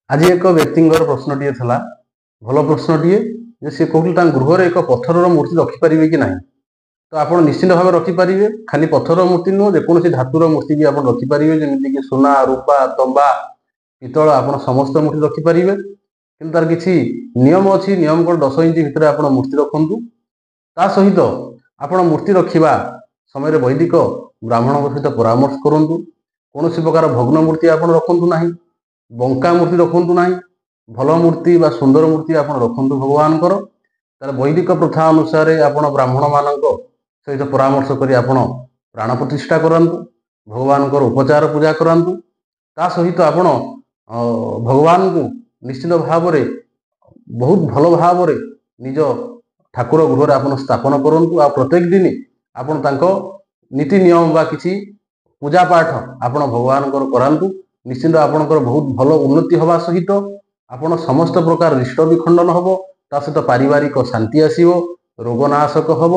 आज एक व्यक्तिଙ୍କର ପ୍ରଶ୍ନଟିଏ ଥିଲା ଭଲ ପ୍ରଶ୍ନଟିଏ ଯେ ସେ କହୁଥିଲେ ତାଙ୍କ ଗୃହରେ ଏକ ପଥରର ମୂର୍ତ୍ତି ରଖିପାରିବେ କି ନାହିଁ। ତ ଆପଣ ନିଶ୍ଚିତ ଭାବେ ରଖିପାରିବେ। ଖାଲି ପଥରର ମୂର୍ତ୍ତି ନୁହଁ, ଯେକୌଣସି ଧାତୁର ମୂର୍ତ୍ତି ବି ଆପଣ ରଖିପାରିବେ, ଯେମିତିକି ସୁନା, ରୂପା, ତମ୍ବା, ପିତ୍ତଳ, ଆପଣ ସମସ୍ତ ମୂର୍ତ୍ତି ରଖିପାରିବେ। କିନ୍ତୁ ତାର କିଛି ନିୟମ ଅଛି। ନିୟମ କ'ଣ, 10 ଇଞ୍ଚ ଭିତରେ ଆପଣ ମୂର୍ତ୍ତି ରଖନ୍ତୁ। ତା ସହିତ ଆପଣ ମୂର୍ତ୍ତି ରଖିବା ସମୟରେ ବୈଦିକ ବ୍ରାହ୍ମଣଙ୍କ ସହିତ ପରାମର୍ଶ କରନ୍ତୁ। କୌଣସି ପ୍ରକାର ଭଗ୍ନ ମୂର୍ତ୍ତି ଆପଣ ରଖନ୍ତୁ ନାହିଁ, ବଙ୍କା ମୂର୍ତ୍ତି ରଖନ୍ତୁ ନାହିଁ। ଭଲ ମୂର୍ତ୍ତି ବା ସୁନ୍ଦର ମୂର୍ତ୍ତି ଆପଣ ରଖନ୍ତୁ ଭଗବାନଙ୍କର। ତାର ବୈଦିକ ପ୍ରଥା ଅନୁସାରେ ଆପଣ ବ୍ରାହ୍ମଣମାନଙ୍କ ସହିତ ପରାମର୍ଶ କରି ଆପଣ ପ୍ରାଣ ପ୍ରତିଷ୍ଠା କରାନ୍ତୁ, ଭଗବାନଙ୍କର ଉପଚାର ପୂଜା କରାନ୍ତୁ। ତା ସହିତ ଆପଣ ଭଗବାନଙ୍କୁ ନିଶ୍ଚିତ ଭାବରେ ବହୁତ ଭଲ ଭାବରେ ନିଜ ଠାକୁର ଗୃହରେ ଆପଣ ସ୍ଥାପନ କରନ୍ତୁ। ଆଉ ପ୍ରତ୍ୟେକ ଦିନ ଆପଣ ତାଙ୍କ ନୀତି ନିୟମ ବା କିଛି ପୂଜା ପାଠ ଆପଣ ଭଗବାନଙ୍କର କରାନ୍ତୁ। ନିଶ୍ଚିନ୍ତ ଆପଣଙ୍କର ବହୁତ ଭଲ ଉନ୍ନତି ହେବା ସହିତ ଆପଣ ସମସ୍ତ ପ୍ରକାର ରିଷ୍ଟ ବି ଖଣ୍ଡନ ହେବ। ତା ସହିତ ପାରିବାରିକ ଶାନ୍ତି ଆସିବ, ରୋଗ ନାଶକ ହେବ।